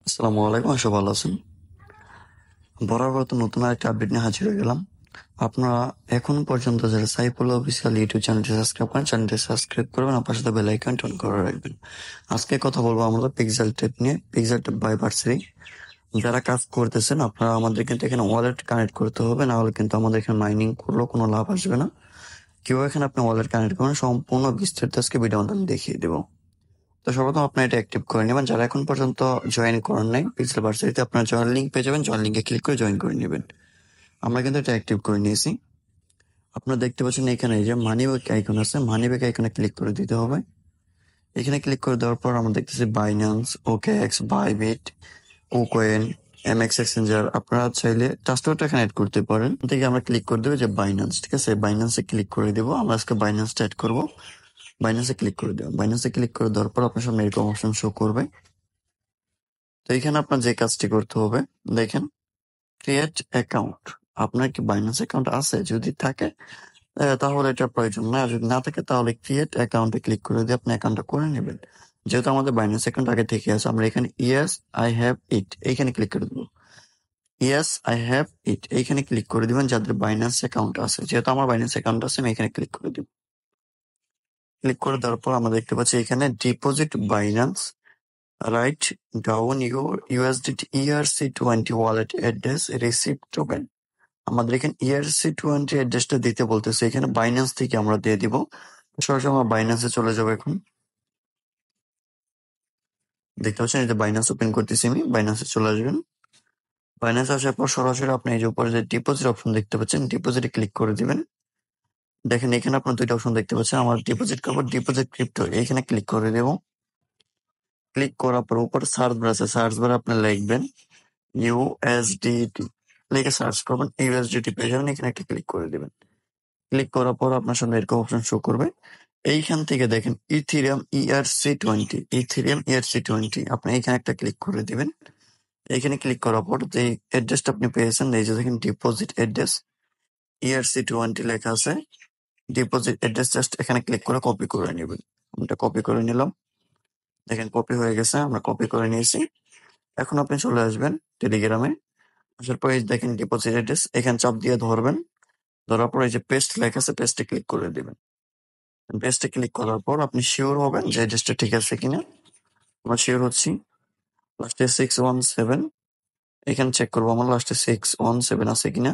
আসসালামু আলাইকুম, আশা ভালো আছেন। বরাবর তো নতুন আরেকটা আপডেট নিয়ে হাজির হয়ে গেলাম। আপনারা এখন পর্যন্ত যারা সাইফুল অফিসিয়াল ইউটিউব চ্যানেলটি সাবস্ক্রাইব করেন, চ্যানেলটি সাবস্ক্রাইব করবেন, আর পাশে বেল আইকনটি অন করে রাখবেন। আজকে কথা বলবো আমরা পিক্সেল টেপ নিয়ে, পিক্সেল টেপ বাই ভার্সিটি। যারা কাজ করতেছেন আপনারা আমাদের কিন্তু এখানে ওয়ালেট কানেক্ট করতে হবে, না হলে কিন্তু আমাদের এখানে মাইনিং করলেও কোনো লাভ আসবে না। কিভাবে এখানে আপনি ওয়ালেট কানেক্ট করবেন সম্পূর্ণ বিস্তারিত আজকে ভিডিও আমি দেখিয়ে দেবো। তো সর্বপ্রথম আপনার এটা অ্যাক্টিভ করে নেবেন। যারা এখন পর্যন্ত জয়েন করেন নাই পিক্সেল ভার্সিটিতে, আপনার জয়েন লিঙ্ক পেয়ে যাবেন, জয়েন লিঙ্কে ক্লিক করে জয়েন করে নেবেন। আমরা কিন্তু এটা অ্যাক্টিভ করে নিয়েছি। আপনারা দেখতে পাচ্ছেন এখানে এই যে মানি ব্যাক আইকন আছে, মানি ব্যাক আইকনে ক্লিক করে দিতে হবে। এখানে ক্লিক করে দেওয়ার পর আমরা দেখতেছি Binance, OKX, Bybit, KuCoin, MX exchanger. আপনারা চাইলে ট্রাস্টওয়ার্ডটা এখানে অ্যাড করতে পারেন। থেকে আমরা ক্লিক করে দেবো যে বাইন্যান্স, ঠিক আছে, বাইন্যান্সে ক্লিক করে দেবো। আমরা আজকে বাইন্যান্সটা অ্যাড করবো। বাইন্যান্সে ক্লিক করে দেবো। বাইন্যান্সে ক্লিক করে দেওয়ার পর আপনার সামনে এরকম অপশন শো করবে। তো এখানে আপনার যে কাজটি করতে হবে, দেখেন ক্রিয়েট অ্যাকাউন্ট। আপনার কি বাইন্যান্স অ্যাকাউন্ট আছে? যদি থাকে তাহলে এটা প্রয়োজন না, আর যদি না থাকে তাহলে ক্রিয়েট অ্যাকাউন্টে ক্লিক করে দিয়ে আপনি অ্যাকাউন্টটা করে নেবেন। যেহেতু আমাদের বাইন্যান্স অ্যাকাউন্ট আগে থেকে আছে, আমরা এখানে ইয়েস আই হ্যাভ ইট এইখানে ক্লিক করে দেবো। ইয়েস আই হ্যাভ ইট এইখানে ক্লিক করে দিবেন যাদের বাইন্যান্স অ্যাকাউন্ট আছে। যেহেতু আমার বাইন্যান্স অ্যাকাউন্ট আছে, আমি এখানে ক্লিক করে দিব। ক্লিক করে দেওয়ার পর আমরা দেখতে পাচ্ছি এখানে deposit Binance, write down your USDT ERC20 wallet address receive token. আমাদের এখানে ERC20 অ্যাড্রেসটা দিতে বলতেছে, এখানে বাইন্যান্স থেকে আমরা দিয়ে দিব। সরাসরি আমরা বাইন্যান্সে চলে যাবো। এখন দেখতে পাচ্ছেন এই যে বাইন্যান্স ওপেন করতেছি, আমি বাইন্যান্সে চলে আসবেন। বাইন্যান্স আসার পর সরাসরি আপনি এই যে উপরে যে ডিপোজিট অপশন দেখতে পাচ্ছেন, ডিপোজিটে ক্লিক করে দিবেন। দেখেন এখানে আপনার দুইটা অপশন দেখতে পাচ্ছেন, আমার ডিপোজিট করবো, ডিপোজিট ক্রিপ্টো এইখানে ক্লিক করে দেবো। ক্লিক করার পর উপরে সার্চ বার আছে, সার্চ বারে আপনি লিখবেন USDT, লিখে সার্চ করবেন, USDT পেয়ে যাবেন। এখানে একটা ক্লিক করে দিবেন। ক্লিক করার পর আপনার সামনে এরকম অপশন শো করবে। এইখান থেকে দেখেন ইথিরিয়াম ERC20, ইথিরিয়াম ERC20, আপনি এখানে একটা ক্লিক করে দিবেন। এখানে ক্লিক করার পর যে অ্যাড্রেসটা আপনি পেয়েছেন, এই যে দেখেন ডিপোজিট অ্যাড্রেস ERC20 লেখা আছে, ডিপোজিট অ্যাড্রেস জাস্ট এখানে ক্লিক করে কপি করে নেবেন। আমরা কপি করে নিলাম, দেখেন কপি হয়ে গেছে, আমরা কপি করে নিয়েছি। এখন আপনি চলে আসবেন টেলিগ্রামে। আসার পর এই দেখেন ডিপোজিট অ্যাড্রেস, এখানে চাপ দিয়ে ধরবেন। ধরার পর এই যে পেস্ট লেখা আছে, পেস্টে ক্লিক করে দিবেন। পেস্টে ক্লিক করার পর আপনি শিওর হবেন যে অ্যাড্রেসটা ঠিক আছে কিনা। আমরা শিওর হচ্ছি। লাস্টে 617, এখানে চেক করবো আমার লাস্টে 617 আছে কিনা।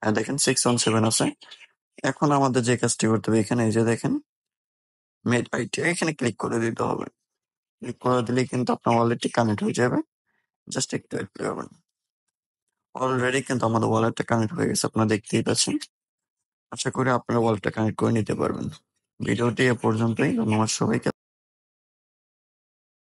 হ্যাঁ দেখেন 617 আছে। এখন আমাদের যে কাজটি করতে হবে, এখানে এই যে দেখেন মেড আইটি, এখানে ক্লিক করে দিতে হবে। ক্লিক করে দিলে কিন্তু আপনার ওয়ালেটটি কানেক্ট হয়ে যাবে। জাস্ট একটু ওয়েট করবেন। অলরেডি কিন্তু আমাদের ওয়ালেটটা কানেক্ট হয়ে গেছে, আপনারা দেখতেই পাচ্ছেন। আশা করি আপনারা ওয়ালেটটা কানেক্ট করে নিতে পারবেন। ভিডিওটি এ পর্যন্তই। ধন্যবাদ সবাইকে।